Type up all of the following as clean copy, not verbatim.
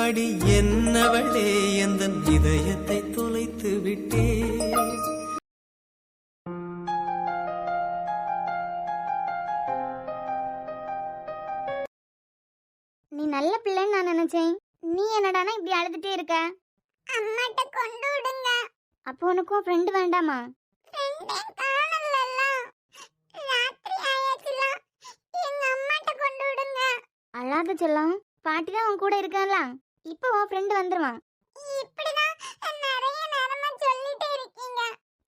அடி என்னவளே எந்தன் இதயத்தை தொலைத்து விட்டே. நீ நல்ல பிள்ளைன்னு நான் நினைச்சேன். நீ என்னடானா இப்படி அழுதுட்டே இருக்க? அம்மாட்ட கொண்டு விடுங்க. அப்போ உனக்கும் ஃப்ரெண்ட் வேண்டாமா? ஃப்ரெண்டே காணலல்ல. ராத்திரி ஆயாச்சுல. எங்க அம்மாட்ட கொண்டு விடுங்க. அழாத செல்லம், பாட்டி தான் உன் கூட இருக்கான்ல. இப்போ உன் ஃப்ரெண்ட் வந்துருவான். இப்படிதான் நிறைய நேரமா சொல்லிட்டே இருக்கீங்க.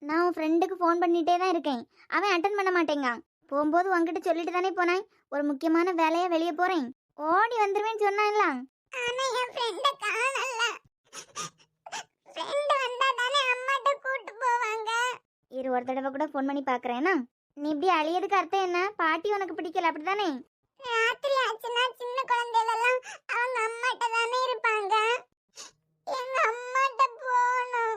நான் உன் ஃப்ரெண்டுக்கு ஃபோன் பண்ணிட்டே தான் இருக்கேன். அவன் அட்டன் பண்ண மாட்டேங்க. போகும்போது உன்கிட்ட சொல்லிட்டு தானே போனேன், ஒரு முக்கியமான வேலையா வெளியே போறேன், ஓடி வந்துருவேன்னு சொன்னான்ல. ஆனா என் ஃப்ரெண்ட காணல. ஃப்ரெண்ட் வந்தா தானே அம்மாட்ட கூட்டி போவாங்க. இரு ஒரு தடவை கூட ஃபோன் பண்ணி பார்க்கறேனா. நீ இப்படி அழியதுக்கு அர்த்தம் என்ன? பாட்டி உனக்கு பிடிக்கல அப்படிதானே? ராத்திரி ஆச்சுன்னா சின்ன குழந்தைகளெல்லாம் அவங்க அம்மாட்ட தானே இருப்பாங்க. எங்க அம்மாட்ட போகணும்.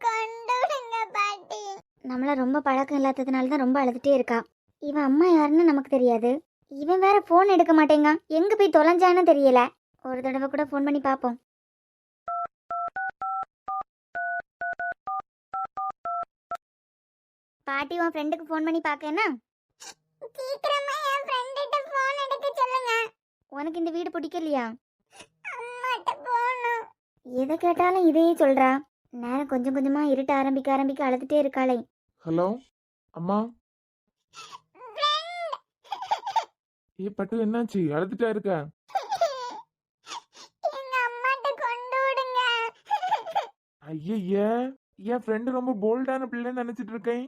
கொண்டு விடுங்க பாட்டி. நம்மள ரொம்ப பழக்கம் இல்லாததுனால தான் ரொம்ப அழுதுட்டே இருக்கா. இவன் அம்மா யாருன்னு நமக்கு தெரியாது. இவன் வேற ஃபோன் எடுக்க மாட்டேங்க. எங்க போய் தொலைஞ்சான்னு தெரியல. ஒரு தடவை கூட ஃபோன் பண்ணி பாப்போம். பாட்டி உன் ஃப்ரெண்டுக்கு ஃபோன் பண்ணி பார்க்கேன்னா? சீக்கிரமா என் ஃப்ரெண்ட்ட ஃபோன் எடுக்க சொல்லுங்க. உனக்கு இந்த வீடு பிடிக்கலையா? அம்மாட்ட போகணும். எதை கேட்டாலும் இதையே சொல்றா. நேரம் கொஞ்சம் கொஞ்சமா இருட்ட ஆரம்பிக்க அழுதுட்டே இருக்காளே. ஹலோ அம்மா. ஏ பட்டு, என்னாச்சு? அழுதுட்டா இருக்க? எங்க அம்மாட்ட கொண்டு விடுங்க. ஐய, என் ஃப்ரெண்டு ரொம்ப போல்டான பிள்ளைன்னு நினைச்சிட்டு இருக்கேன்.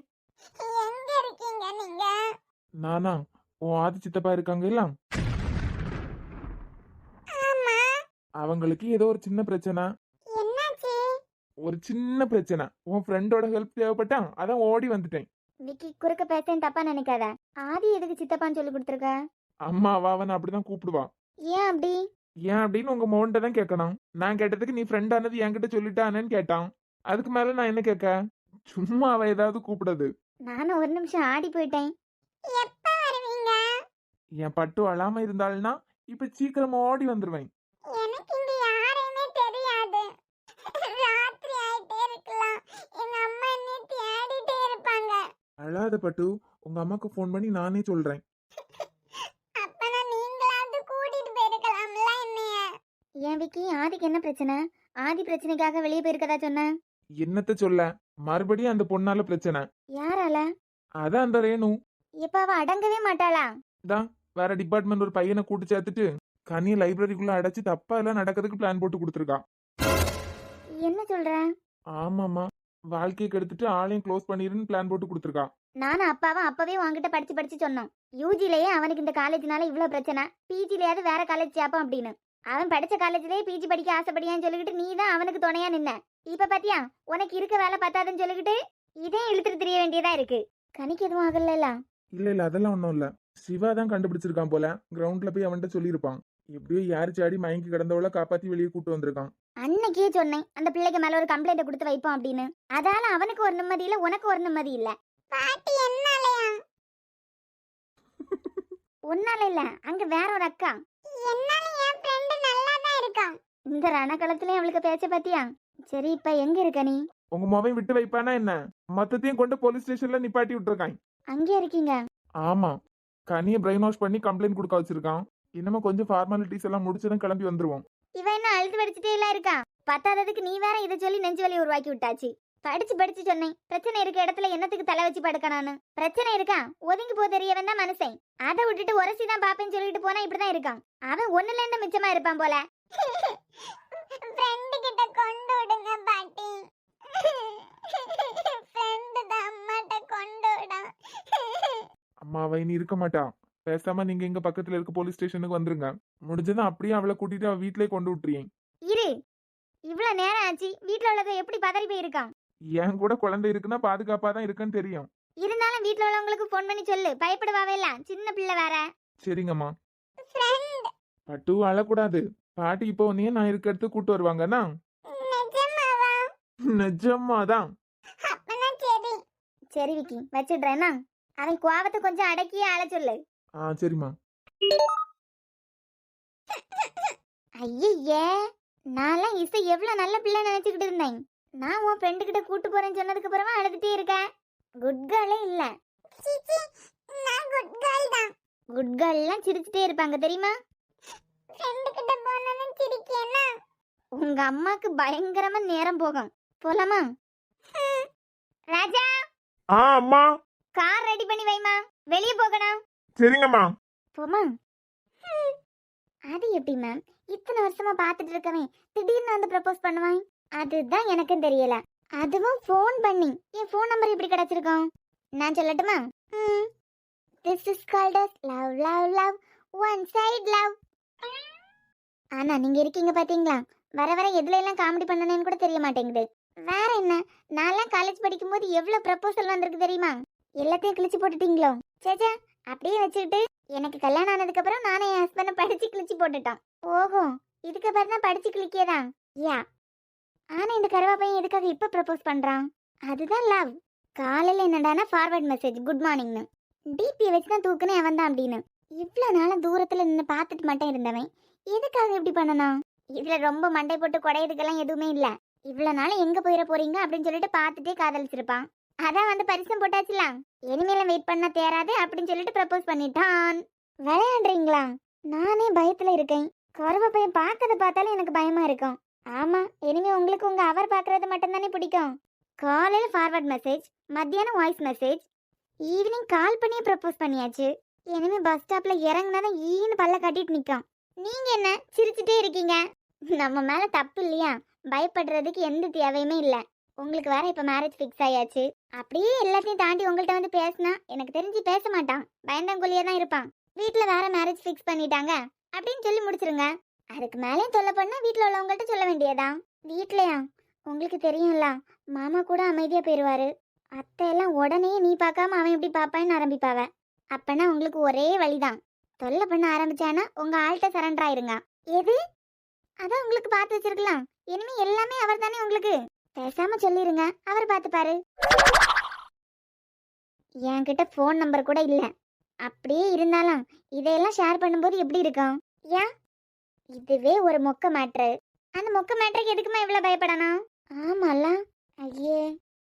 எங்க இருக்கீங்க நீங்க? நானா? உன் ஆதி சித்தப்பா இருக்காங்க இல்ல, ஆமா. அவங்களுக்கு ஏதோ ஒரு சின்ன பிரச்சனை. என்னாச்சு? ஒரு சின்ன பிரச்சனை. உன் ஃப்ரெண்டோட ஹெல்ப் தேவைப்பட்டா, அதான் ஓடி வந்துட்டேன். விக்கி, குறுக்க பேசேன்னு தப்பா நினைக்காத. ஆதி எதுக்கு சித்தப்பான்னு சொல்லி கொடுத்துருக்க? அம்மாவா அவன் அப்படிதான் கூப்பிடுவான். ஏன் அப்படி? ஏன் அப்படின்னு உங்க மோன்ட்ட தான் கேட்கணும். நான் கேட்டதுக்கு நீ ஃப்ரெண்ட் ஆனது என்கிட்ட சொல்லிட்டானேன்னு கேட்டான். அதுக்கு மேல நான் என்ன கேட்க? சும்மா அவ ஏதாவது கூப்பிடுது. நானும் ஒரு நிமிஷம் ஆடி போயிட்டேன். எப்ப வருவீங்க? என் பட்டு அழாம இருந்தாள்னா இப்ப சீக்கிரமா ஓடி வந்துருவேன். எனக்கு இங்க யாரையுமே தெரியாது. ராத்திரி ஆயிட்டே இருக்கலாம். எங்க அம்மா என்னை தேடிட்டே இருப்பாங்க. அழாத பட்டு, உங்க அம்மாக்கு ஃபோன் பண்ணி நானே சொல்றேன். அப்பனா நீங்களாவது கூட்டிட்டு போயிருக்கலாம்ல என்னைய. ஏன் விக்கி, ஆதிக்கு என்ன பிரச்சனை? ஆதி பிரச்சனைக்காக வெளியே போயிருக்கதா சொன்ன. என்னத்த சொல்ல, மறுபடியும் அந்த பொண்ணால பிரச்சனை. யாரால? அதான் அந்த ரேணு இப்ப அவ அடங்கவே மாட்டாளா? தான் வேற டிபார்ட்மெண்ட் ஒரு பையனை கூட்டு சேர்த்துட்டு கனிய லைப்ரரிக்குள்ள அடைச்சு தப்பா எல்லாம் நடக்கிறதுக்கு பிளான் போட்டு கொடுத்துருக்கா. என்ன சொல்ற? ஆமாமா, வாழ்க்கையை கெடுத்துட்டு ஆளையும் க்ளோஸ் பண்ணிருன்னு பிளான் போட்டு கொடுத்துருக்கா. நானும் அப்பாவும் அப்பவே உன்கிட்ட படிச்சு சொன்னோம். யூஜிலேயே அவனுக்கு இந்த காலேஜ்னால இவ்வளவு பிரச்சனை, பிஜிலேயாவது வேற காலேஜ் சேப்போம் அப்படின்னு. அவன் படிச்ச காலேஜ்லயே பிஜி படிக்க ஆசைப்படியான்னு சொல்லிக்கிட்டு நீ தான் அவனுக்கு துணையா நின்ன. இப்ப பாத்தியா, உனக்கு இருக்க வேலை பத்தாதுன்னு சொல்லிக்கிட்டு இதே இழுத்துட்டு தெரிய வேண்டியதா இருக்கு. கணிக்கு எதுவும் ஆகல? இல்ல அதெல்லாம் ஒண்ணும் இல்ல. சிவா தான் கண்டுபிடிச்சிருக்கான் போல. கிரவுண்ட்ல போய் அவன்கிட்ட சொல்லியிருப்பான். எப்படியோ யாரு சாடி மயங்கி கிடந்தவள காப்பாத்தி வெளியே கூட்டு வந்திருக்கான். அன்னைக்கே சொன்னேன் அந்த பிள்ளைக்கு மேல ஒரு கம்ப்ளைண்ட் கொடுத்து வைப்போம் அப்படின்னு. அதால அவனுக்கு ஒரு நிம்மதி இல்ல, உனக்கு ஒரு நிம்மதி இல்ல. பாட்டி என்னாலயா? ஒன்னால இல்ல, அங்க வேற ஒரு அக்கா. என்னால என் ஃப்ரெண்ட் நல்லா தான் இருக்கான். இந்த ரணக்களத்திலயும் அவளுக்கு பேச்ச பாத்தியா? சரி, இப்ப எங்க இருக்க நீ? உங்க மொபைல் விட்டு வைப்பானா என்ன? மொத்தத்தையும் கொண்டு போலீஸ் ஸ்டேஷன்ல நிப்பாட்டி விட்டுருக்கான். அங்கே இருக்கீங்க? ஆமா, கனிய பிரெயின் வாஷ் பண்ணி கம்ப்ளைண்ட் கொடுக்க வச்சிருக்கான். இன்னமா கொஞ்சம் ஃபார்மாலிட்டிஸ் எல்லாம் முடிச்சுதான் கிளம்பி வந்துருவோம். இவன் என்ன அழுது படிச்சுட்டே எல்லாம் இருக்கா? பத்தாததுக்கு நீ வேற இதை சொல்லி நெஞ்சு வலி உருவாக்கி விட்டாச்சு. படிச்சு சொன்னேன், பிரச்சனை இருக்க இடத்துல என்னத்துக்கு தலை வச்சு படுக்கணும்னு. பிரச்சனை இருக்கா, ஒதுங்கி போ தெரியவன் தான் மனுஷன். அதை விட்டுட்டு உரசி தான் பாப்பேன்னு சொல்லிட்டு போனா இப்படிதான் இருக்கான். அவன் ஒண்ணுல இருந்து மிச்சமா இருப்பான் போல. ஃப்ரெண்ட் கிட்ட கொண்டு விடுங்க பாட்டி. ஃப்ரெண்ட் தான் அம்மாட்ட கொண்டு விடும். அம்மா அவ இனி இருக்க மாட்டா. பேசாம நீங்க எங்க பக்கத்துல இருக்க போலீஸ் ஸ்டேஷனுக்கு வந்துருங்க. முடிஞ்சதும் அப்படியே அவளை கூட்டிட்டு அவ வீட்லயே கொண்டு விட்டுறீங்க. இரு, இவ்வளவு நேரம் ஆச்சு, வீட்டுல உள்ளவங்க எப்படி பதறி போயிருக்கான். என் கூட குழந்தை இருக்குன்னா பாதுகாப்பா தான் இருக்குன்னு தெரியும். இருந்தாலும் வீட்டுல உள்ளவங்களுக்கு போன் பண்ணி சொல்லு, பயப்படுவாவே இல்ல, சின்ன பிள்ளை வேற. சரிங்கம்மா. ஃப்ரெண்ட் பட்டு அழக்கூடாது. பாட்டி இப்போ உன்னையே நான் இருக்க இடத்துக்கு கூட்டு வருவாங்கன்னா? நிஜமாவா? நிஜமாதான். அப்பனா சரி. சரி விக்கி, வச்சிடுறேன்னா. அவன் கோவத்தை கொஞ்சம் அடக்கியே ஆள சொல்லு. சரிம்மா. ஐயே, நான்லாம் இசை எவ்வளவு நல்ல பிள்ளை நினைச்சுக்கிட்டு இருந்தேன். நான் உன் ஃப்ரெண்டு கிட்ட கூட்டு போறேன்னு சொன்னதுக்கு அப்புறமா அழுதுட்டே இருக்கேன். குட் கேர்ளே இல்ல. சீச்சி, நான் குட் கேர்ள் தான். குட் கேர்ள்லாம் சிரிச்சுட்டே இருப்பாங்க தெரியுமா? ஃப்ரெண்டு கிட்ட போனதும் சிரிக்கேனா? உங்க அம்மாக்கு பயங்கரமா நேரம் போகும். போலாமா? ராஜா, அம்மா. கார் ரெடி பண்ணி வைமா, வெளியே போகணும். சரிங்கம்மா. போமா. அது எப்படி மேம், இத்தனை வருஷமா பார்த்துட்டு இருக்கவன் திடீர்னு வந்து ப்ரப்போஸ் பண்ணுவான்? அதுதான் எனக்கும் தெரியல. அதுவும் ஃபோன் பண்ணி. என் ஃபோன் நம்பர் எப்படி கிடைச்சிருக்கோம்? நான் சொல்லட்டுமா? This is called as love love love, one side love. ஆனா நீங்க இருக்கீங்க பாத்தீங்களா, வர வர எதுல எல்லாம் காமெடி பண்ணனேன்னு கூட தெரிய மாட்டேங்குது. வேற என்ன, நான்லாம் காலேஜ் படிக்கும்போது எவ்வளவு ப்ரப்போசல் வந்திருக்கு தெரியுமா? எல்லாத்தையும் கிழிச்சு போட்டுட்டீங்களோ? சேச்சா, அப்படியே வச்சுக்கிட்டு எனக்கு கல்யாணம் ஆனதுக்கு அப்புறம் நானே என் ஹஸ்பண்டை படிச்சு கிழிச்சு போட்டுட்டான். ஓஹோ, இதுக்கு அப்புறம் தான் படிச்சு கிழிக்கேதான். யா, ஆனா இந்த கருவா பையன் எதுக்காக இப்ப ப்ரப்போஸ் பண்றான்? அதுதான் லவ். காலையில என்னடானா ஃபார்வர்ட் மெசேஜ் குட் மார்னிங்னு, டிபியை வச்சு தான் தூக்குனே அவன் தான் அப்படின்னு. இவ்வளவு நாளும் தூரத்துல நின்று பார்த்துட்டு மட்டும் இருந்தவன் எதுக்காக இப்படி பண்ணனா? இதுல ரொம்ப மண்டை போட்டு குடையதுக்கெல்லாம் எதுவுமே இல்ல. இவ்வளவு நாள் எங்க போயிட போறீங்க அப்படின்னு சொல்லிட்டு பார்த்துட்டே காதலிச்சிருப்பான். அதான் வந்து பரிசம் போட்டாச்சுலாம், இனிமேல வெயிட் பண்ண தேராது அப்படின்னு சொல்லிட்டு ப்ரப்போஸ் பண்ணிட்டான். விளையாடுறீங்களா? நானே பயத்துல இருக்கேன். கருவ பையன் பார்க்கறத பார்த்தாலும் எனக்கு பயமா இருக்கும். ஆமா, இனிமே உங்களுக்கு உங்க அவர் பார்க்கறது மட்டும் தானே பிடிக்கும். காலையில ஃபார்வர்ட் மெசேஜ், மத்தியானம் வாய்ஸ் மெசேஜ், ஈவினிங் கால் பண்ணியே ப்ரப்போஸ் பண்ணியாச்சு. இனிமே பஸ் ஸ்டாப்ல இறங்குனாதான் ஈன்னு பல்ல கட்டிட்டு நிற்கும். நீங்க என்ன சிரிச்சுட்டே இருக்கீங்க? நம்ம மேல தப்பு இல்லையா? பயப்படுறதுக்கு எந்த தேவையுமே இல்ல. உங்களுக்கு வேற இப்ப மேரேஜ் ஃபிக்ஸ் ஆயாச்சு. அப்படியே எல்லாத்தையும் தாண்டி உங்கள்கிட்ட வந்து பேசினா எனக்கு தெரிஞ்சு பேச மாட்டான், பயந்தாங்கொல்லியா தான் இருப்பான். வீட்டுல வேற மேரேஜ் ஃபிக்ஸ் பண்ணிட்டாங்க அப்படின்னு சொல்லி முடிச்சிருங்க. அதுக்கு மேலே தொல்லை பண்ணா வீட்டுல உள்ளவங்கள்ட்ட சொல்ல வேண்டியதா? வீட்லயா? உங்களுக்கு தெரியும்ல, மாமா கூட அமைதியா போயிருவாரு. அத்தை எல்லாம் உடனே நீ பார்க்காம அவன் எப்படி பாப்பான்னு ஆரம்பிப்பாவ. அப்பனா உங்களுக்கு ஒரே வழிதான், தொல்லை பண்ண ஆரம்பிச்சானா உங்க ஆள்கிட்ட சரண்டர் ஆயிருங்க. எது? அதான் உங்களுக்கு பார்த்து வச்சிருக்கலாம். இனிமே எல்லாமே அவர் தானே உங்களுக்கு. பேசாம சொல்லிருங்க, அவர் பார்த்துப்பாரு. என்கிட்ட ஃபோன் நம்பர் கூட இல்ல. அப்படியே இருந்தாலும் இதையெல்லாம் ஷேர் பண்ணும்போது எப்படி இருக்கும்? ஏன், இதுவே ஒரு மொக்க மேட்ரு. அந்த மொக்க மேட்ருக்கு எதுக்குமா இவ்வளவு பயப்படணும்? ஆமால. ஐயே,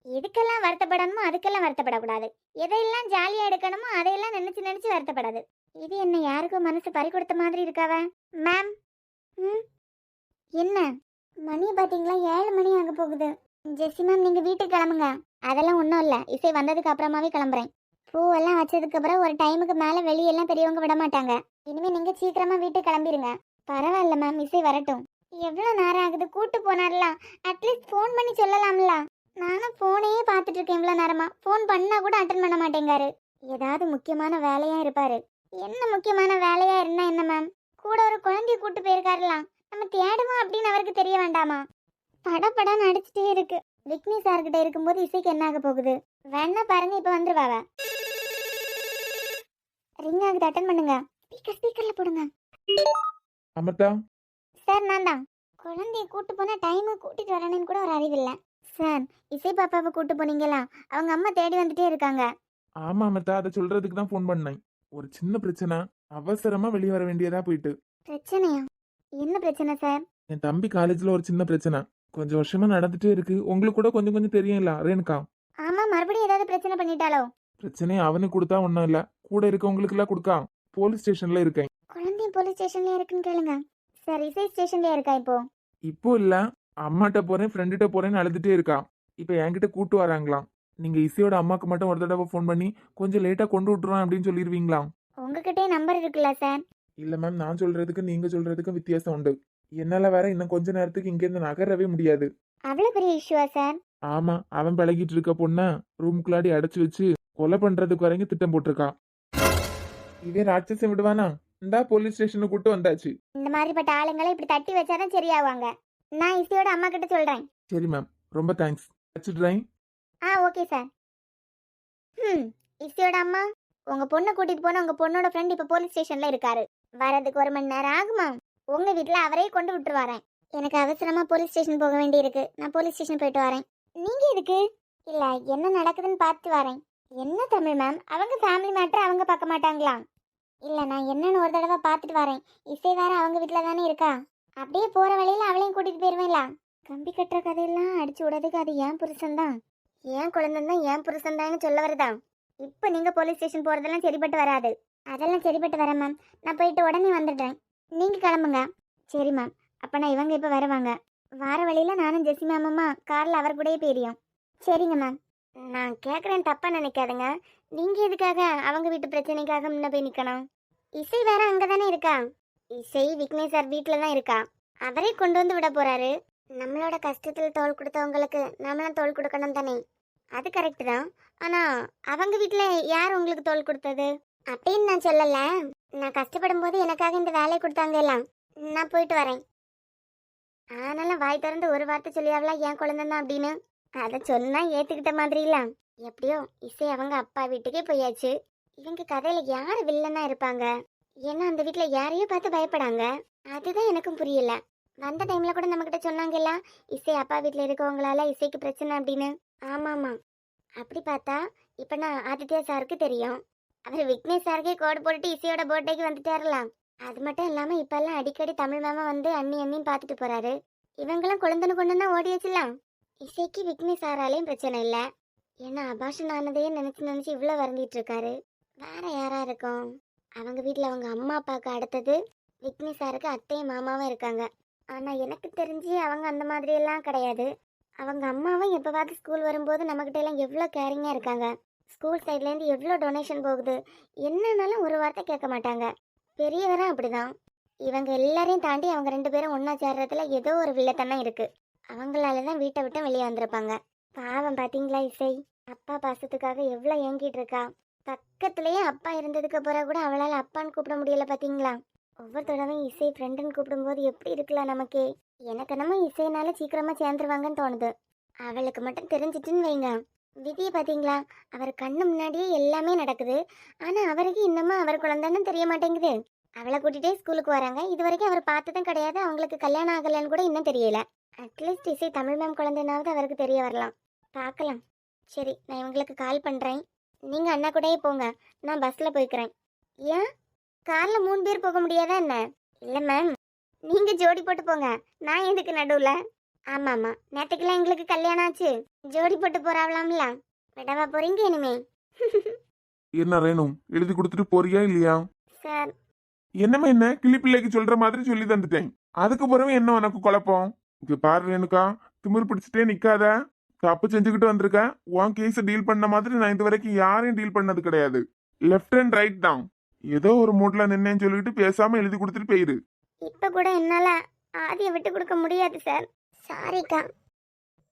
எதுக்கெல்லாம் வருத்தப்படணுமோ அதுக்கெல்லாம் வருத்தப்படக்கூடாது. எதையெல்லாம் ஜாலியா எடுக்கணுமோ அதையெல்லாம் நினைச்சு நினைச்சு வருத்தப்படாது. இது என்ன யாருக்கும் மனசு பறி கொடுத்த மாதிரி இருக்காவ? மேம், என்ன மணி பாத்தீங்களா? 7 மணி ஆக போகுது. ஜெஸ்ஸி மேம், நீங்க வீட்டுக்கு கிளம்புங்க. அதெல்லாம் ஒன்றும் இல்லை, இசை வந்ததுக்கு அப்புறமாவே கிளம்புறேன். பூவெல்லாம் வச்சதுக்கு அப்புறம் ஒரு டைமுக்கு மேலே வெளியெல்லாம் பெரியவங்க விட மாட்டாங்க. இனிமே நீங்க சீக்கிரமா வீட்டுக்கு கிளம்பிருங்க. பரவாயில்ல மேம், இசை வரட்டும். எவ்வளோ நேரம் ஆகுது? கூட்டு போனார்லாம், அட்லீஸ்ட் ஃபோன் பண்ணி சொல்லலாம்ல. நானும் ஃபோனையே பார்த்துட்டு இருக்கேன் இவ்வளோ நேரமா. ஃபோன் பண்ணா கூட அட்டன் பண்ண மாட்டேங்காரு. ஏதாவது முக்கியமான வேலையா இருப்பாரு. என்ன முக்கியமான வேலையா இருந்தா என்ன மேம்? கூட ஒரு குழந்தைய கூட்டு போயிருக்காருலாம், நம்ம தேடுவோம் அப்படின்னு அவருக்கு தெரிய வேண்டாமா? படப்படான்னு அடிச்சுட்டே இருக்கு. விக்னி சார்கிட்ட இருக்கும்போது இசைக்கு என்ன ஆக போகுது? வேணா பாருங்க, இப்ப வந்துருவாவ. ரிங் ஆகுது, அட்டன் பண்ணுங்க. ஸ்பீக்கர்ல போடுங்க. அமர்தா சார், நான் தான். குழந்தைய கூட்டு போனா டைமு கூட்டிட்டு வரணும்னு கூட ஒரு அறிவில்லை சார். இசை பாப்பாவை கூட்டு போனீங்களா? அவங்க அம்மா தேடி வந்துட்டே இருக்காங்க. ஆமா அமர்தா, அதை சொல்றதுக்கு தான் ஃபோன் பண்ணேன். ஒரு சின்ன பிரச்சனை, அவசரமா வெளியே வர வேண்டியதா போயிட்டு. பிரச்சனையா? என்ன பிரச்சனை சார்? என் தம்பி காலேஜ்ல ஒரு சின்ன பிரச்சனை கொஞ்சம் வருஷமா நடந்துட்டே இருக்கு. உங்களுக்கு கூட கொஞ்சம் கொஞ்சம் தெரியும்ல ரேணுகா. ஆமா, மறுபடியும் ஏதாவது பிரச்சனை பண்ணிட்டாலோ? பிரச்சனையை அவனுக்கு கொடுத்தா ஒன்றும் இல்லை, கூட இருக்கவங்களுக்கு எல்லாம் கொடுக்கா. போலீஸ் ஸ்டேஷன்ல இருக்கேன். குழந்தை போலீஸ் ஸ்டேஷன்ல இருக்குன்னு கேளுங்க சார். இசை ஸ்டேஷன்ல இருக்கா இப்போ? இப்போ இல்ல, அம்மாட்ட போறேன் ஃப்ரெண்டுகிட்ட போறேன்னு அழுதுட்டே இருக்கா. இப்போ என்கிட்ட கூட்டு வராங்களாம். நீங்க இசையோட அம்மாக்கு மட்டும் ஒரு தடவை ஃபோன் பண்ணி கொஞ்சம் லேட்டா கொண்டு விட்டுருவேன் அப்படின்னு சொல்லிடுவீங்களா? உங்ககிட்டே நம்பர் இருக்குல்ல சார்? இல்ல மேம், நான் சொல்றதுக்கு நீங்க சொல்றதுக்கு வித்தியாசம் உண்டு. என்னால வேற இன்னும் கொஞ்ச நேரத்துக்கு இங்க இருந்து நகரவே முடியாது. அவ்வளவு பெரிய இஷ்யூவா சார்? ஆமா, அவன் பழகிட்டு இருக்க பொண்ண ரூமுக்குள்ளாடி அடைச்சு வச்சு கொலை பண்றதுக்கு வரைக்கும் திட்டம் போட்டிருக்கா. இதே ராட்சசம் விடுவானா? இந்தா போலீஸ் ஸ்டேஷனுக்கு கூட்டு வந்தாச்சு. இந்த மாதிரிப்பட்ட ஆளுங்களை இப்படி தட்டி வச்சாதான் சரியாவாங்க. நான் இசையோட அம்மா கிட்ட சொல்றேன். சரி மேம், ரொம்ப தேங்க்ஸ். வச்சுடுறேன். Okay sir. இசையோட அம்மா, உங்க பொண்ணை கூட்டிட்டு போன உங்க பொண்ணோட ஃப்ரெண்ட் இப்ப போலீஸ் ஸ்டேஷன்ல இருக்காரு. வரதுக்கு 1 மணி நேரம் ஆகுமா? உங்க வீட்டுல அவரே கொண்டு விட்டு வரேன். எனக்கு அவசரமா போலீஸ் ஸ்டேஷன் போக வேண்டி இருக்கு. நான் போலீஸ் ஸ்டேஷன் போயிட்டு வரேன். நீங்க எதுக்கு? இல்ல, என்ன நடக்குதுன்னு பார்த்து வரேன். என்ன தமிழ் மேம், அவங்க ஃபேமிலி மேட்டர் அவங்க பார்க்க மாட்டாங்களா? இல்ல, நான் என்னன்னு ஒரு தடவை பார்த்துட்டு வரேன். இசை வேற அவங்க வீட்டுல தானே இருக்கா, அப்படியே போற வழியில அவளையும் கூட்டிட்டு போயிருவேன்ல. கம்பி கட்டுற கதையெல்லாம் அடிச்சு விடாதுக்கு அது ஏன் புருஷன் தான், ஏன் குழந்தை தான் ஏன் புருஷன் தான் சொல்ல வருதா. இப்ப நீங்க போலீஸ் ஸ்டேஷன் போறதெல்லாம் சரிப்பட்டு வராது. அதெல்லாம் சரிப்பட்டு வரேன் மேம். நான் போயிட்டு உடனே வந்துடுறேன். நீங்க கிளம்புங்க. சரி மேம். அப்ப நான் இவங்க இப்ப வருவாங்க. வார வழியில நானும் ஜெசி மேமம்மா கார்ல அவர் கூடயே போயிரியோம். சரிங்க மேம். நான் கேட்குறேன், தப்பா நினைக்காதுங்க. நீங்க எதுக்காக அவங்க வீட்டு பிரச்சனைக்காக முன்ன போய் நிக்கணும்? இசை வேற அங்கதானே இருக்கா. இசை விக்னேஷ் சார் வீட்டுல தான் இருக்கா. அவரே கொண்டு வந்து விட போறாரு. நம்மளோட கஷ்டத்தில் தோள் கொடுத்தவங்களுக்கு நம்மளும் தோள் கொடுக்கணும் தானே. அது கரெக்ட் தான். ஆனா அவங்க வீட்டுல யார் உங்களுக்கு தோள் கொடுத்தது அப்படின்னு நான் சொல்லல. நான் கஷ்டப்படும் போது எனக்காக இந்த வேலையை கொடுத்தாங்க எல்லாம். நான் போயிட்டு வரேன். ஆனாலும் வாய் திறந்து ஒரு வார்த்தை சொல்லியாவளா என் குழந்தை தான் அப்படின்னு. அதை சொன்னா ஏத்துக்கிட்ட மாதிரி இல்ல. எப்படியோ இசை அவங்க அப்பா வீட்டுக்கே போயாச்சு. இவங்க கதையில யாரு வில்லனா இருப்பாங்க? ஏன்னா அந்த வீட்டுல யாரையோ பார்த்து பயப்படாங்க. அதுதான் எனக்கும் புரியல. வந்த டைம்ல கூட நம்ம கிட்ட சொன்னாங்கல்ல, இசை அப்பா வீட்டுல இருக்கவங்களால இசைக்கு பிரச்சனை அப்படின்னு. ஆமாமா. அப்படி பார்த்தா இப்ப நான் ஆதித்யா சாருக்கு தெரியும். அவர் விக்னேஷ் சாருக்கே கோடு போட்டுட்டு இசையோட பர்த்டேக்கு வந்துட்டாரலாம். அது மட்டும் இல்லாம இப்ப எல்லாம் அடிக்கடி தமிழ் மாமா வந்து அண்ணியும் பார்த்துட்டு போறாரு. இவங்களும் குழந்தைன்னு கொண்டு தான் ஓடி வச்சிடலாம். இசைக்கு விக்னேஷ் சாராலையும் பிரச்சனை இல்ல. ஏன்னா அபாஷன் ஆனதையே நினைச்சு இவ்வளவு வருந்திட்டு இருக்காரு. வேற யாரா இருக்கும்? அவங்க வீட்டுல அவங்க அம்மா அப்பாவுக்கு அடுத்தது விக்னேஷ் சாருக்கு அத்தையும் மாமாவும் இருக்காங்க. ஆனா எனக்கு தெரிஞ்சு அவங்க அந்த மாதிரி எல்லாம் கிடையாது. அவங்க அம்மாவும் எப்பவாவது ஸ்கூல் வரும்போது நம்மகிட்ட எல்லாம் எவ்வளவு கேரிங்கா இருக்காங்க. ஸ்கூல் சைட்ல இருந்து எவ்வளவு டொனேஷன் போகுது, என்னன்னாலும் ஒரு வார்த்தை கேட்க மாட்டாங்க. பெரியவரும் அப்படிதான். இவங்க எல்லாரையும் தாண்டி அவங்க 2 பேரும் ஒன்னா சேர்றதுல ஏதோ ஒரு வில்லத்தனம் இருக்கு. அவங்களாலதான் வீட்டை விட்டு வெளியே வந்திருப்பாங்க. பாவம் பாத்தீங்களா இசை, அப்பா பாசத்துக்காக எவ்வளவு ஏங்கிட்டு இருக்கா. பக்கத்துலயே அப்பா இருந்ததுக்கு அப்புறம் கூட அவளால அப்பான்னு கூப்பிட முடியல பாத்தீங்களா. ஒவ்வொரு தடவையும் இசை ஃப்ரெண்டுன்னு கூப்பிடும்போது எப்படி இருக்கலாம் நமக்கே. எனக்கு நம்ம இசைனால சீக்கிரமா சேர்ந்துருவாங்கன்னு தோணுது. அவளுக்கு மட்டும் தெரிஞ்சிட்டுன்னு வைங்க, விதியை பாத்தீங்களா, அவர் கண்ணு முன்னாடியே எல்லாமே நடக்குது. ஆனா அவருக்கு இன்னமும் அவர் குழந்தைன்னு தெரிய மாட்டேங்குது. அவளை கூட்டிட்டே ஸ்கூலுக்கு வராங்க. இது வரைக்கும் அவர் பார்த்ததும் கிடையாது. அவங்களுக்கு கல்யாணம் ஆகலன்னு கூட இன்னும் தெரியல. அட்லீஸ்ட் இசை தமிழ் மேம் குழந்தைனாவது அவருக்கு தெரிய வரலாம். பார்க்கலாம். சரி, நான் இவங்களுக்கு கால் பண்றேன். நீங்க அண்ணா கூடயே போங்க, நான் பஸ்ல போய்க்கிறேன். ஏன் கார்ல 3 பேர் போக முடியாதா என்ன? இல்ல மேம், நீங்க ஜோடி போட்டு போங்க, நான் எதுக்கு நடுவுல? ஆமா ஆமா, நேற்றுக்கெல்லாம் எங்களுக்கு கல்யாணம் ஆச்சு. ஜோடி போட்டு போறாவலாம்ல. விடவா போறீங்க இனிமே? என்ன ரேணும், எழுதி கொடுத்துட்டு போறியா இல்லையா? சார், என்னமே என்ன கிளி பிள்ளைக்கு சொல்ற மாதிரி சொல்லி தந்துட்டேன். அதுக்கு பிறகு என்ன உனக்கு குழப்பம்? இங்க பாரு ரேணுகா, திமிர் பிடிச்சிட்டே நிக்காத. தப்பு செஞ்சுக்கிட்டு வந்திருக்க. உன் கேஸ டீல் பண்ண மாதிரி நான் இது வரைக்கும் யாரையும் டீல் பண்ணது கிடையாது. லெஃப்ட் அண்ட் ரைட் தான். ஏதோ ஒரு மூட்ல நின்னேன்னு சொல்லிட்டு பேசாம எழுதி கொடுத்துட்டு போயிரு. இப்ப கூட என்னால ஆதியை விட்டு கொடுக்க முடியாது சார். சாரிக்கா.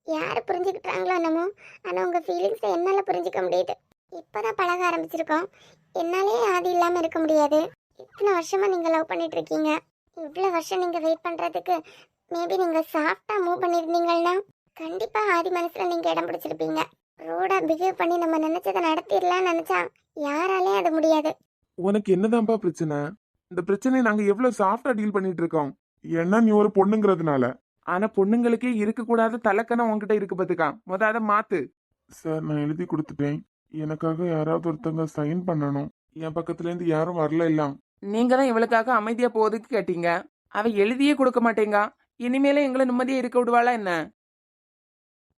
யாரு புரிஞ்சுக்கிட்டாங்களோ என்னமோ, ஆனா உங்க ஃபீலிங்ஸை என்னால புரிஞ்சுக்க முடியுது. இப்பதான் பழக ஆரம்பிச்சிருக்கோம். என்னாலே ஆதி இல்லாம இருக்க முடியாது. இத்தனை வருஷமா நீங்க லவ் பண்ணிட்டு இருக்கீங்க. இவ்வளவு வருஷம் நீங்க வெயிட் பண்றதுக்கு மேபி நீங்க சாஃப்டா மூவ் பண்ணிருந்தீங்கன்னா கண்டிப்பா ஆதி மனசுல நீங்க இடம் பிடிச்சிருப்பீங்க. ரோடா பிஹேவ் பண்ணி நம்ம நினைச்சதை நடத்திடலாம்னு நினைச்சா யாராலையும் அது முடியாது. உனக்கு என்னதான்ப்பா பிரச்சனை? இந்த பிரச்சனையை நாங்க எவ்வளவு சாஃப்டா டீல் பண்ணிட்டு இருக்கோம். ஏன்னா நீ ஒரு பொண்ணுங்கிறதுனால. ஆனா பொண்ணுங்களுக்கே இருக்க கூடாத தலக்கணம் உன்கிட்ட இருக்கு பாத்துக்கா. அதை மாத்து. சார், நான் எழுதி கொடுத்துட்டேன். எனக்காக யாராவது ஒருத்தங்க சைன் பண்ணணும். என் பக்கத்துல இருந்து யாரும் வரல இல்ல. நீங்க தான் இவளுக்காக அமைதியா போறதுக்கு கேட்டீங்க. அவ எழுதியே கொடுக்க மாட்டேங்க. இனிமேல எங்களை நிம்மதியா இருக்க விடுவாளா என்ன?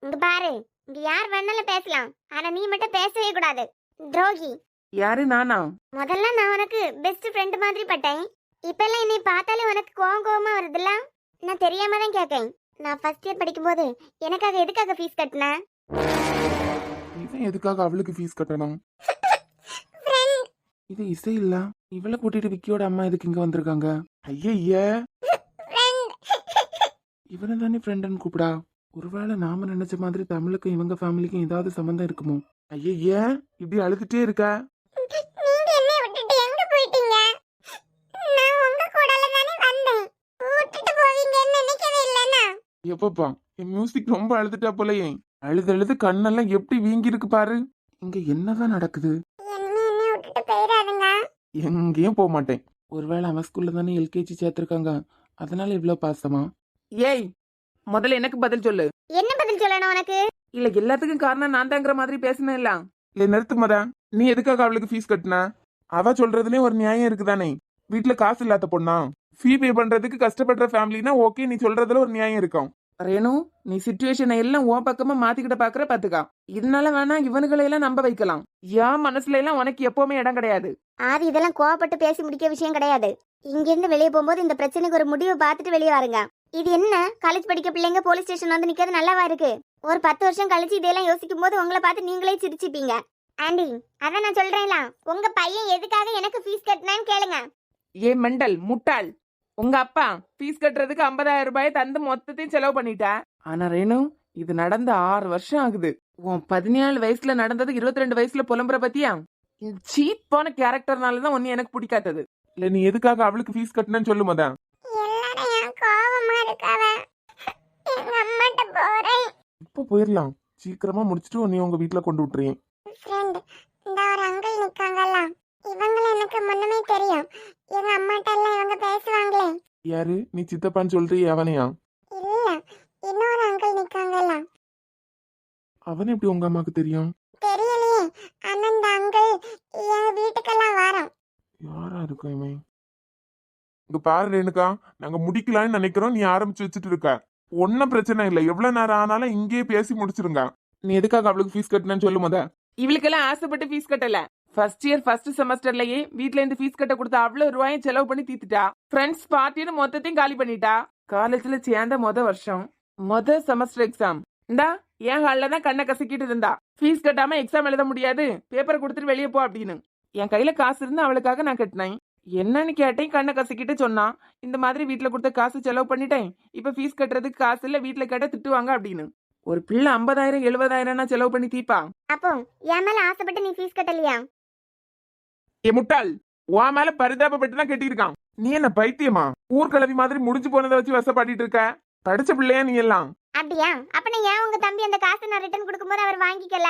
இங்க பாரு, இங்க யார் வேணாலும் பேசலாம், ஆனா நீ மட்டும் பேசவே கூடாது. துரோகி. யாரு, நானா? முதல்ல நான் உனக்கு பெஸ்ட் ஃப்ரெண்ட் மாதிரி பட்டேன். இப்ப எல்லாம் என்னை பார்த்தாலே உனக்கு கோவமா வருதுல்ல. நான் தெரியாம தான் கேட்கேன். நான் ஃபர்ஸ்ட் இயர் படிக்கும்போது எனக்காக எதுக்காக ஃபீஸ் கட்டின? இவன் எதுக்காக அவளுக்கு ஃபீஸ் கட்டணும்? இது இசை இல்ல. இவளை கூட்டிட்டு விக்கியோட அம்மா எதுக்கு இங்க வந்திருக்காங்க? ஐய, இவனை தானே ஃப்ரெண்டுன்னு கூப்பிடா. ஒருவேளை நாம நினைச்ச மாதிரி தமிழுக்கும் இவங்க ஃபேமிலிக்கும் ஏதாவது சம்பந்தம் இருக்குமோ? ஐய, இப்படி அழுதுட்டே இருக்க. நீங்க என்ன விட்டுட்டு எங்க போயிட்டீங்க? நான் உங்க கூடல தானே வந்தேன். விட்டுட்டு போவீங்கன்னு நினைக்கவே இல்லனா. எப்பப்பா, என் மியூசிக் ரொம்ப அழுதுட்டா போலயே. அழுது கண்ணெல்லாம் எப்படி வீங்கி இருக்கு பாரு. இங்க என்னதான் நடக்குது? என்ன விட்டுட்டு போயிடாதுங்க. எங்கேயும் போக மாட்டேன். ஒருவேளை அவன் ஸ்கூல்ல தானே எல்கேஜி சேர்த்திருக்காங்க, அதனால இவ்வளவு பாசமா? ஏய், முதல்ல எனக்கு பதில் சொல்லு. என்ன பதில் சொல்லணும் உனக்கு? இல்ல எல்லாத்துக்கும் காரணம் நான் தாங்கிற மாதிரி பேசினேன் இல்ல. நிறுத்து மதா. நீ எதுக்காக அவளுக்கு ஃபீஸ் கட்டின? அவ சொல்றதுலயும் ஒரு நியாயம் இருக்குதானே. வீட்டுல காசு இல்லாத பொண்ணா? ஃபீ பே பண்றதுக்கு கஷ்டப்படுற ஃபேமிலினா ஓகே, நீ சொல்றதுல ஒரு நியாயம் இருக்கும். ரேணு, நீ சிச்சுவேஷனை எல்லாம் உன் பக்கமா மாத்திக்கிட்ட பாக்குற பாத்துக்கா. இதனால வேணா இவனுகளை எல்லாம் நம்ப வைக்கலாம். என் மனசுல எல்லாம் உனக்கு எப்பவுமே இடம் கிடையாது. ஆதி இதெல்லாம் கோவப்பட்டு பேசி முடிக்க விஷயம் கிடையாது. இங்க இருந்து வெளியே போகும்போது இந்த பிரச்சனைக்கு ஒரு முடிவு பார்த்துட்டு வெளியே வாருங்க. இது என்ன, காலேஜ் படிக்க பிள்ளைங்க போலீஸ் ஸ்டேஷன் வந்து நிக்கிறது நல்லாவா இருக்கு? ஒரு 10 வருஷம் கழிச்சு இதெல்லாம் யோசிக்கும் போது உங்களை பார்த்து நீங்களே சிரிச்சுப்பீங்க. ஆண்டி, அதான் நான் சொல்றேன்ல, உங்க பையன் எதுக்காக எனக்கு ஃபீஸ் கட்டினான்னு கேளுங்க. ஏ மெண்டல் முட்டாள், உங்க அப்பா ஃபீஸ் கட்டுறதுக்கு 50,000 ரூபாயை தந்து மொத்தத்தையும் செலவு பண்ணிட்டா. ஆனா ரேணு, இது நடந்த 6 வருஷம் ஆகுது. உன் 17 வயசுல நடந்தது 22 வயசுல புலம்புற பத்தியா? சீப்பான கேரக்டர்னாலதான் ஒன்னு எனக்கு பிடிக்காதது. இல்ல நீ எதுக்காக அவளுக்கு ஃபீஸ் கட்டினேன்னு சொல்லு முத. எல்லாரும் என் கோவமா இருக்காவ. எங்க அம்மாட்ட போறேன். இப்போ போயிடலாம், சீக்கிரமா முடிச்சுட்டு நீ உங்க வீட்டுல கொண்டு விட்டுறேன். ஃப்ரெண்ட், இந்த ஒரு அங்கிள் நிக்காங்கல்ல, இவங்கள எனக்கு முன்னமே தெரியும். எங்க அம்மாட்ட எல்லாம் இவங்க பேசுவாங்களே. யாரு? நீ சித்தப்பான்னு சொல்றியே அவனையா? இல்ல, இன்னொரு அங்கிள் நிக்காங்கல்ல. அவன் எப்படி உங்க அம்மாக்கு தெரியும்? தெரியலையே, ஆனா இந்த அங்கிள் எங்க வீட்டுக்கெல்லாம் வரோம். யாரா இருக்கும் இவன்? இங்க பாரு ரேணுகா, நாங்க முடிக்கலாம்னு நினைக்கிறோம், நீ ஆரம்பிச்சு வச்சுட்டு இருக்க. ஒன்னும் பிரச்சனை இல்லை, எவ்வளவு நேரம் ஆனாலும் இங்கேயே பேசி முடிச்சிருங்க. நீ எதுக்காக அவளுக்கு ஃபீஸ் கட்டினேன்னு சொல்லு முத. இவளுக்கெல்லாம் ஆசைப்பட்டு ஃபீஸ் கட்டல. ஃபர்ஸ்ட் இயர் ஃபர்ஸ்ட் செமஸ்டர்லயே வீட்ல இருந்து ஃபீஸ் கட்ட கொடுத்த அவ்வளவு ரூபாயும் செலவு பண்ணி தீத்துட்டா. ஃப்ரெண்ட்ஸ் பார்ட்டின்னு மொத்தத்தையும் காலி பண்ணிட்டா. காலேஜ்ல சேர்ந்த வருஷம் செமஸ்டர் எக்ஸாம் இந்தா என் ஹால்ல தான் கண்ணை கசக்கிட்டு இருந்தா. ஃபீஸ் கட்டாம எக்ஸாம் எழுத முடியாது, பேப்பரை கொடுத்துட்டு வெளியே போ அப்படின்னு. என் கையில காசு இருந்து அவளுக்காக நான் கட்டினேன். என்னன்னு கேட்டேன், கண்ணை கசக்கிட்டு சொன்னா, இந்த மாதிரி வீட்டுல கொடுத்த காசு செலவு பண்ணிட்டேன், இப்ப ஃபீஸ் கட்டுறதுக்கு காசு இல்ல, வீட்டுல கேட்ட திட்டுவாங்க அப்படின்னு. ஒரு பிள்ளை 50,000 70,000 செலவு பண்ணி தீப்பா. அப்போ என் மேல ஆசைப்பட்டு நீ ஃபீஸ் கட்டலையா? ஏ முட்டாள், உன் மேல பரிதாபப்பட்டு தான் கட்டியிருக்கான். நீ என்ன பைத்தியமா? ஊர்கலவி மாதிரி முடிஞ்சு போனதை வச்சு வசப்பாட்டிட்டு இருக்க. படிச்ச பிள்ளையா நீ எல்லாம்? அப்படியா? அப்ப நான் ஏன் உங்க தம்பி அந்த காசை நான் ரிட்டர்ன் கொடுக்கும்போது அவர் வாங்கிக்கல?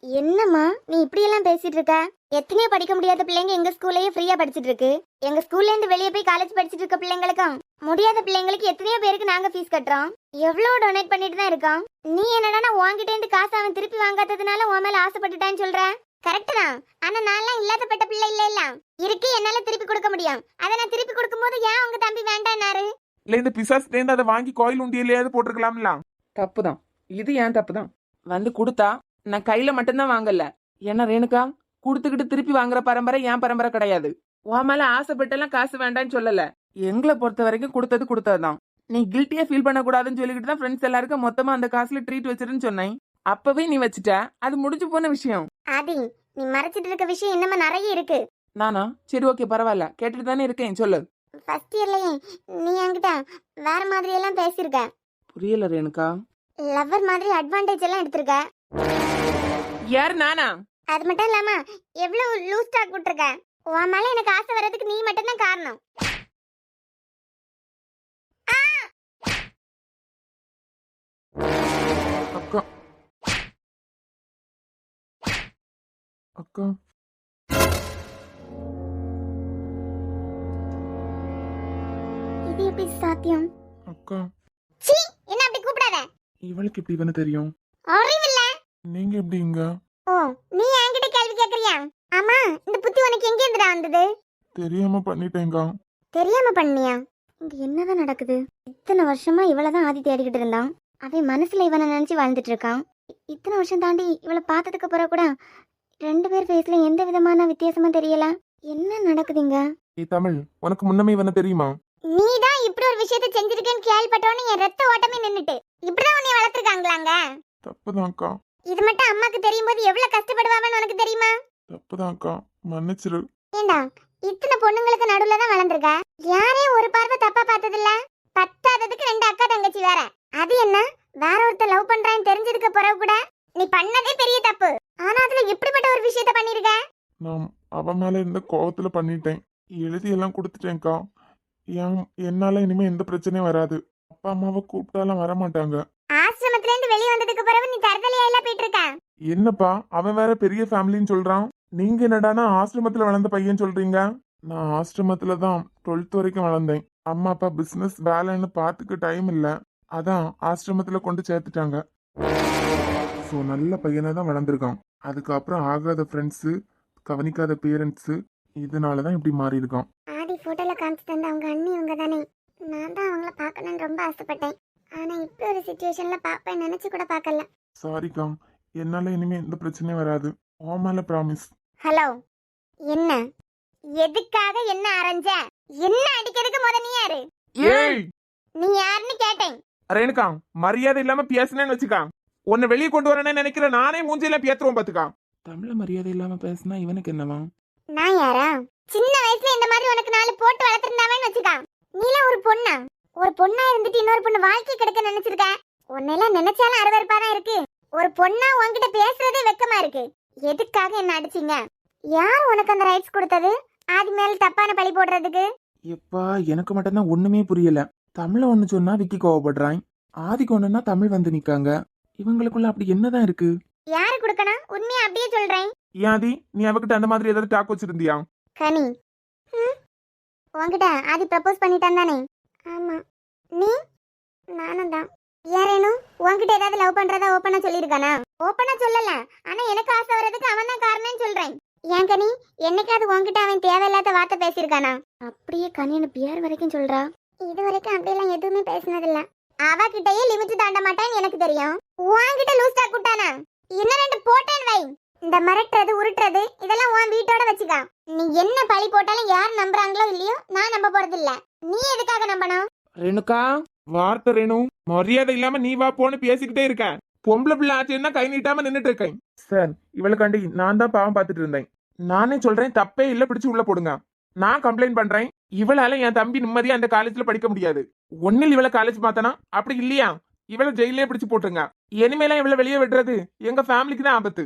என்னம்மா நீ இப்படி எல்லாம் பேசிட்டு இருக்க? எத்தனையோ படிக்க முடியாத பிள்ளைங்க எங்க ஸ்கூல்லயே ஃப்ரீயா படிச்சிட்டு இருக்கு. எங்க ஸ்கூல்ல இருந்து வெளியே போய் காலேஜ் படிச்சிட்டு இருக்க பிள்ளைங்களுக்கும் முடியாத பிள்ளைங்களுக்கு எத்தனையோ பேருக்கு நாங்க ஃபீஸ் கட்டுறோம். எவ்வளவு டொனேட் பண்ணிட்டு தான் இருக்கோம். நீ என்னடா உன்கிட்ட இருந்து காசு அவன் திருப்பி வாங்காததுனால உன் மேல ஆசைப்பட்டுட்டான்னு சொல்ற? கரெக்ட் தான். ஆனா நான்லாம் இல்லாதப்பட்ட பிள்ளை இல்ல இருக்கு, என்னால திருப்பி கொடுக்க முடியும். அதை நான் திருப்பி கொடுக்கும்போது ஏன் உங்க தம்பி வேண்டான்னாரு? இல்ல இந்த பிசாஸ் தேர்ந்து அதை வாங்கி கோயில் உண்டியிலேயாவது போட்டிருக்கலாம்ல. தப்புதான், இது ஏன் தப்புதான். வந்து கொடுத்தா நான் கையில மட்டும்தான் வாங்கல. ஏன்னா ரேணுகா, கொடுத்துக்கிட்டு திருப்பி வாங்குற பரம்பரை என் பரம்பரை கிடையாது. உன் மேல ஆசைப்பட்டெல்லாம் காசு வேண்டான்னு சொல்லல. எங்களை பொறுத்த வரைக்கும் கொடுத்ததுதான். நீ கில்ட்டியா ஃபீல் பண்ணக்கூடாதுன்னு சொல்லிக்கிட்டு தான் ஃப்ரெண்ட்ஸ் எல்லாருக்கும் மொத்தமா அந்த காசுல ட்ரீட் வச்சிருன்னு சொன்னேன். அப்பவே நீ வச்சுட்ட, அது முடிஞ்சு போன விஷயம். ஆதி, நீ மறைச்சிட்டு இருக்க விஷயம் இன்னமும் நிறைய இருக்கு. நானா? சரி ஓகே பரவாயில்ல, கேட்டுட்டு தானே இருக்கேன், சொல்லு. ஃபர்ஸ்ட் இயர்லயே நீ என்கிட்ட வேற மாதிரி எல்லாம் பேசியிருக்க. புரியல ரேணுகா. லவ்வர் மாதிரி அட்வான்டேஜ் எல்லாம் எடுத்திருக்க. யார்? நானா? அது மட்டும் இல்லாம எவ்வளவு லூஸ் டாக் விட்டுருக்க. உன் மேல எனக்கு ஆசை வர்றதுக்கு நீ மட்டும் தான் காரணம். அக்கா அக்கா இது எப்படி சாத்தியம்? அக்கா, சீ, என்ன அப்படி கூப்பிடாத. இவளுக்கு எப்படி இவனு தெரியும்? அறிவில்ல. நீங்க எப்படி இங்க? ஓ, நீ என்கிட்ட கேள்வி கேக்குறியா? ஆமா, இந்த புத்தி உனக்கு எங்க இருந்துடா வந்தது? தெரியாம பண்ணிட்டேங்க. தெரியாம பண்ணியா? இங்க என்னதான் நடக்குது? இத்தனை வருஷமா இவளதான் ஆதி தேடிக்கிட்டு இருந்தான். அவன் மனசுல இவனை நினைச்சு வாழ்ந்துட்டு இருக்கான். இத்தனை வருஷம் தாண்டி இவளை பார்த்ததுக்கு அப்புறம் கூட 2 பேர் ஃபேஸ்ல எந்த விதமான வித்தியாசமும் தெரியல. என்ன நடக்குதுங்க? ஏ தமிழ், உனக்கு முன்னமே இவனை தெரியுமா? நீதான் இப்படி ஒரு விஷயத்தை செஞ்சிருக்கேன்னு கேள்விப்பட்டோன்னு என் ரத்த ஓட்டமே நின்னுட்டு. இப்படிதான் உன்னை வளர்த்துருக்காங்களாங்க? தப்புதான் அக்கா. இது மட்டும் அம்மாக்கு தெரியும் போது எவ்வளவு கஷ்டப்படுவாங்கன்னு உனக்கு தெரியுமா? தப்புதான் அக்கா, மன்னிச்சிரு. ஏண்டா, இத்தனை பொண்ணுங்களுக்கு நடுவுல தான் வளர்ந்துருக்க. யாரையும் ஒரு பார்வை தப்பா பார்த்தது இல்ல. பத்தாததுக்கு 2 அக்கா தங்கச்சி வேற. அது என்ன, வேற ஒருத்தர் லவ் பண்றான்னு தெரிஞ்சதுக்கு பிறகு கூட நீ பண்ணதே பெரிய தப்பு. ஆனா அதுல இப்படிப்பட்ட ஒரு விஷயத்த பண்ணிருக்க. நான் அவன் மேல இருந்த கோவத்துல பண்ணிட்டேன். எழுதி எல்லாம் கொடுத்துட்டேன்க்கா. என்னால இனிமே எந்த பிரச்சனையும் வராது. அப்பா அம்மாவை கூப்பிட்டாலும் வர மாட்டாங்க. ஆசிரமத்துல இருந்து வெளிய வந்ததுக்கு பிறகு நீ தரதலியா எல்லாம் போயிட்டு இருக்க. என்னப்பா, அவன் வேற பெரிய ஃபேமிலின்னு சொல்றான். நீங்க என்னடானா ஆசிரமத்துல வளர்ந்த பையன் சொல்றீங்க? நான் ஆசிரமத்துல தான் 12th வரைக்கும் வளர்ந்தேன். அம்மா அப்பா பிசினஸ் வேலைன்னு பார்த்துக்க டைம் இல்ல, அதான் ஆசிரமத்துல கொண்டு சேர்த்துட்டாங்க. ஸோ நல்ல பையனை தான் வளர்ந்துருக்கான். அதுக்கப்புறம் ஆகாத ஃப்ரெண்ட்ஸு, கவனிக்காத பேரண்ட்ஸு, இதனாலதான் இப்படி மாறி இருக்கான். ஆதி போட்டோல காமிச்சு தந்த அவங்க அண்ணி இவங்க தானே. நான் தான் அவங்கள பார்க்கணும்னு ரொம்ப ஆசைப்பட்டேன். ஆனா இப்படி ஒரு சுச்சுவேஷன்ல பாப்பேன் நினைச்சு கூட பார்க்கல. சாரிக்கா, என்னால இனிமே எந்த பிரச்சனையும் வராது. ஓமால ப்ராமிஸ். ஹலோ, என்ன எதுக்காக என்ன அரைஞ்ச? என்ன அடிக்கிறதுக்கு முத நீ யாரு? ஏய் நீ யாருன்னு கேட்டேன். ரேணுகா, மரியாதை இல்லாம பேசுனேன்னு வச்சுக்கா, உன்னை வெளியே கொண்டு வரேன்னு நினைக்கிற நானே மூஞ்சில பேத்துருவோம் பாத்துக்கா. தமிழ்ல மரியாதை இல்லாம பேசினா இவனுக்கு என்னவா? நான் யாரா? சின்ன வயசுல இந்த மாதிரி உனக்கு 4 போட்டு வளர்த்திருந்தாவேன்னு வச்சுக்கா. நீலாம் ஒரு பொண்ணா? ஒரு பொண்ணா இருந்துட்டு இன்னொரு பொண்ணு வாழ்க்கை கிடைக்க நினைச்சிருக்க? உன்னெல்லாம் நினைச்சாலும் அருவருப்பா தான் இருக்கு. ஒரு பொண்ணா உன்கிட்ட பேசுறதே வெக்கமா இருக்கு. எதுக்காக என்ன அடிச்சீங்க? யார் உனக்கு அந்த ரைட்ஸ் கொடுத்தது? ஆதி மேல தப்பான பழி போடுறதுக்கு? எப்பா, எனக்கு மட்டும்தான் ஒண்ணுமே புரியல. தமிழ ஒண்ணு சொன்னா விக்கி கோவப்படுறான், ஆதிக்கு ஒண்ணுன்னா தமிழ் வந்து நிக்காங்க. இவங்களுக்குள்ள அப்படி என்னதான் இருக்கு? யாரு கொடுக்கணும்? உண்மையா அப்படியே சொல்றேன். ஏன் நீ அவகிட்ட அந்த மாதிரி ஏதாவது டாக் வச்சிருந்தியா? கனி, உன்கிட்ட ஆதி ப்ரப்போஸ் பண்ணிட்டான் தானே? ஆமா. நீ? நானும் தான். யாரேனும் உன்கிட்ட ஏதாவது லவ் பண்றதா ஓப்பனா சொல்லிருக்கானா? ஓப்பனா சொல்லல, ஆனா எனக்கு ஆசை வர்றதுக்கு அவன் தான் காரணம்னு சொல்றேன். ஏன் கனி, என்னைக்காவது உன்கிட்ட அவன் தேவையில்லாத வார்த்தை பேசியிருக்கானா? அப்படியே கனின்னு பேர் வரைக்கும் சொல்றா. இது வரைக்கும் அப்படியெல்லாம் எதுவுமே பேசினதில்ல. அவகிட்டயே லிமிட் தாண்ட மாட்டான்னு எனக்கு தெரியும். உன்கிட்ட லூஸ் டாக் கூட்டானா? இன்னும் 2 போட்டேன் வை. இந்த மிரட்டுறது உருட்டுறது இதெல்லாம் உன் வீட்டோட வச்சுக்கா. நீ என்ன பழி போட்டாலும் யார் நம்புறாங்களோ இல்லையோ, நான் நம்ப போறது இல்ல. நீ எதுக்காக நம்பணும்? ரேணுகா, வார்த்தை ரேணு, மரியாதை இல்லாம நீ வா போன்னு பேசிக்கிட்டே இருக்க. பொம்பளை பிள்ளை ஆச்சுன்னா கை நீட்டாம நின்னுட்டு இருக்கேன். சார், இவளுக்காண்டி நான் தான் பாவம் பார்த்துட்டு இருந்தேன். நானே சொல்றேன், தப்பே இல்ல, பிடிச்சு உள்ள போடுங்க. நான் கம்ப்ளைண்ட் பண்றேன். இவளால என் தம்பி நிம்மதியா அந்த காலேஜ்ல படிக்க முடியாது. ஒன்னில் இவளை காலேஜ் பார்த்தனா, அப்படி இல்லையா இவளை ஜெயிலே பிடிச்சு போட்டுருங்க. இனிமேலாம் இவளை வெளியே விடுறது எங்க ஃபேமிலிக்கு தான் ஆபத்து.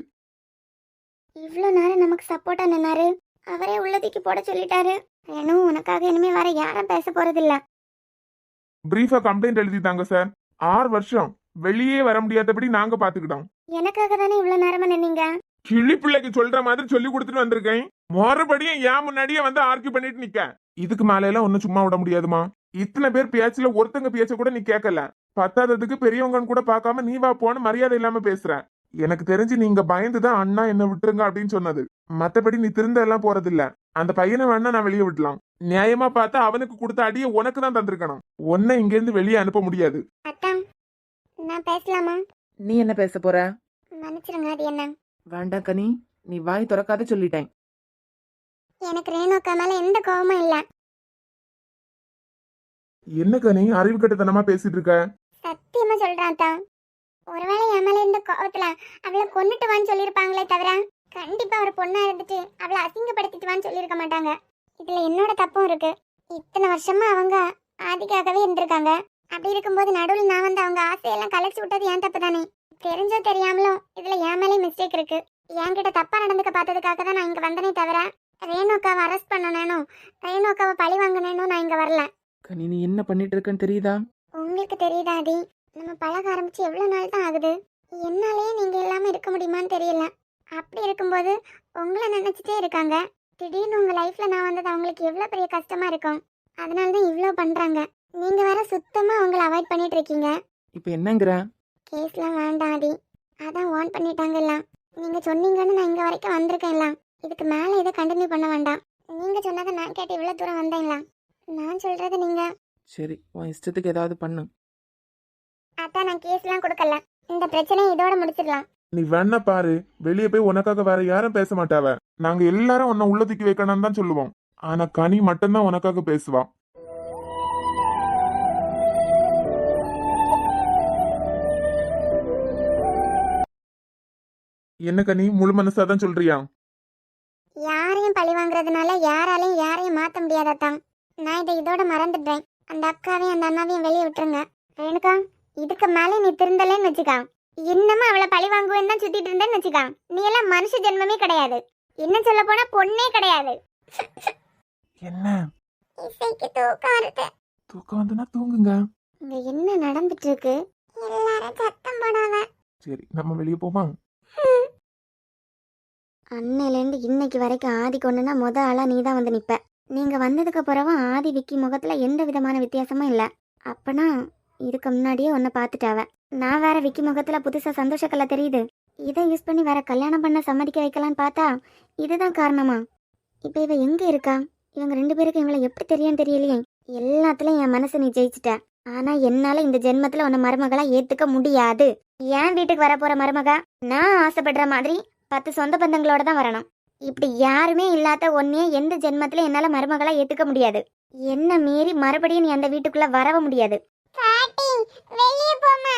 இவ்ளோ நேரம் நமக்கு சப்போர்ட்டா நின்னாரு, அவரே உள்ளதுக்கு போட சொல்லிட்டாரு. ஏனும் உனக்காக இனிமே வர யாரும் பேச போறது இல்ல. பிரீஃபா கம்ப்ளைண்ட் எழுதிட்டாங்க சார். 6 வருஷம் வெளியே வர முடியாதபடி நாங்க பாத்துக்கிட்டோம். எனக்காக தானே இவ்வளவு நேரமா நின்னீங்க. கிளி பிள்ளைக்கு சொல்ற மாதிரி சொல்லி கொடுத்துட்டு வந்திருக்கேன். மறுபடியும் ஏன் முன்னாடியே வந்து ஆர்கியூ பண்ணிட்டு நிக்க. இதுக்கு மேல எல்லாம் ஒன்னும் சும்மா விட முடியாதுமா. இத்தனை பேர் பேச்சுல ஒருத்தங்க பேச்ச கூட நீ கேட்கல. பத்தாததுக்கு பெரியவங்கன்னு கூட பார்க்காம நீ வா போன மரியாதை இல்லாம பேசுற. எனக்கு தெரிஞ்சு நீங்க பயந்துதான் அண்ணா என்ன விட்டுருங்க அப்படின்னு சொன்னது. மத்தபடி நீ திருந்த எல்லாம் போறது இல்ல. அந்த பையனை வேணா நான் வெளியே விடலாம். நியாயமா பார்த்தா அவனுக்கு கொடுத்த அடியை உனக்கு தான் தந்திருக்கணும். உன்னை இங்க இருந்து வெளியே அனுப்ப முடியாது. அத்தான், நான் பேசலாமா? நீ என்ன பேச போற? மன்னிச்சிருங்க. அது என்ன? வேண்டாம் கனி, நீ வாய் திறக்காத சொல்லிட்டேன். எனக்கு ரேணுகா மேல எந்த கோவமும் இல்ல. என்னக்கா நீ அறிவு கட்டுத்தனமா பேசிட்டு இருக்க? சத்தியமா சொல்றேன் அத்தான். ஒருவேளை என் மேல இருந்த கோவத்துல அவளை கொன்னுட்டு வான்னு சொல்லியிருப்பாங்களே தவிர கண்டிப்பா ஒரு பொண்ணா இருந்துட்டு அவளை அசிங்கப்படுத்திட்டு வான்னு சொல்லியிருக்க மாட்டாங்க. இதுல என்னோட தப்பும் இருக்கு. இத்தனை வருஷமா அவங்க ஆதிக்காகவே இருந்திருக்காங்க. அப்படி இருக்கும்போது நடுவில் நான் வந்து அவங்க ஆசையெல்லாம் கலைச்சு விட்டது ஏன் தப்பு தானே? தெரிஞ்சோ தெரியாமலும் இதுல என் மேலே மிஸ்டேக் இருக்கு. என்கிட்ட தப்பா நடந்துக்க பார்த்ததுக்காக தான் நான் இங்க வந்தனே தவிர ரேணுகாவை அரெஸ்ட் பண்ணணும், ரேணுகாவை பழி வாங்கணும் நான் இங்க வரல. கனி, நீ என்ன பண்ணிட்டு இருக்கன்னு தெரியுதா? உங்களுக்கு தெரியுதா ஆதி? நம்ம பழக ஆரம்பிச்சு எவ்வளவு நாள் தான் ஆகுது. என்னாலேயே நீங்க இல்லாம இருக்க முடியுமான்னு தெரியல. அப்படி இருக்கும்போது உங்களை நினைச்சிட்டே இருக்காங்க. திடீர்னு உங்க லைஃப்ல நான் வந்தது அவங்களுக்கு எவ்வளவு பெரிய கஷ்டமா இருக்கும். அதனாலதான் இவ்வளவு பண்றாங்க. நீங்க வேற சுத்தமா உங்களை அவாய்ட் பண்ணிட்டு இருக்கீங்க. இப்ப என்னங்கிற? கேஸ்லாம் வேண்டாம் ஆதி. அதான் வார்ன் பண்ணிட்டாங்க எல்லாம். நீங்க சொன்னீங்கன்னு நான் இங்க வரைக்கும் வந்திருக்கேன் எல்லாம். இதுக்கு மேல இதை கண்டினியூ பண்ண வேண்டாம். நீங்க சொன்னதை நான் கேட்டு இவ்வளவு தூரம் வந்தேன்லாம். நான் சொல்றது நீங்க. சரி, உன் இஷ்டத்துக்கு ஏதாவது பண்ணு. அதான் நான் கேஸ்லாம் கொடுக்கல. இந்த பிரச்சனையை இதோட முடிச்சிடலாம். நீ வேணா பாரு, வெளியே போய் உனக்காக வேற யாரும் பேச மாட்டாவ. நாங்க எல்லாரும் உன்னை உள்ள தூக்கி வைக்கணும்னு தான் சொல்லுவோம். ஆனா கனி மட்டும்தான் உனக்காக பேசுவா. என்ன கனி, முழு மனசாதான் சொல்றியா? யாரையும் பழி வாங்குறதுனால யாராலையும் யாரையும் மாத்த முடியாதான். நான் இதை இதோட மறந்துடுறேன். அந்த அக்காவையும் அந்த அண்ணாவையும் வெளியே விட்டுருங்க. ரேணுகா, இதுக்கு மேலே நீ திருந்தலன்னு வச்சுக்கா. இன்னமும் அவளை பழி வாங்குவேன்னு தான் சுத்திட்டு இருந்தேன்னு வச்சுக்கா. நீ எல்லாம் மனுஷ ஜென்மமே கிடையாது. என்ன சொல்ல போனா பொண்ணே கிடையாது. என்ன இசைக்கு தூக்கம் வருது. தூக்கம் வந்துனா தூங்குங்க. இங்க என்ன நடந்துட்டு இருக்கு? எல்லாரும் சத்தம் போடாம. சரி, நம்ம வெளியே போமா? அன்னையிலேருந்து இன்னைக்கு வரைக்கும் ஆதி கொண்டுனா முத ஆளா நீ தான் வந்து நிப்ப. நீங்க வந்ததுக்கு அப்புறமும் ஆதி விக்கி முகத்துல எந்த விதமான வித்தியாசமும் இல்ல. அப்பனா இதுக்கு முன்னாடியே உன்னை பார்த்துட்டாவ. நான் வேற விக்கி முகத்துல புதுசா சந்தோஷக்கல்ல தெரியுது. இதை யூஸ் பண்ணி வேற கல்யாணம் பண்ண சம்மதிக்க வைக்கலான்னு பார்த்தா இதுதான் காரணமா? இப்ப இவ எங்க இருக்கா? இவங்க 2 பேருக்கு இவங்களை எப்படி தெரியும் தெரியலையே. எல்லாத்துலயும் என் மனசை நீ ஜெயிச்சிட்ட. ஆனா என்னால இந்த ஜென்மத்துல உன்னை மருமகளா ஏத்துக்க முடியாது. என் வீட்டுக்கு வரப்போற மருமகா நான் ஆசைப்படுற மாதிரி 10 சொந்த பந்தங்களோட தான் வரணும். இப்படி யாருமே இல்லாத ஒன்னே எந்த ஜென்மத்துல என்னால மருமகளா ஏத்துக்க முடியாது. என்ன மீறி மறுபடியும் நீ அந்த வீட்டுக்குள்ள வரவும் முடியாது. பாட்டி வெளியே போமா.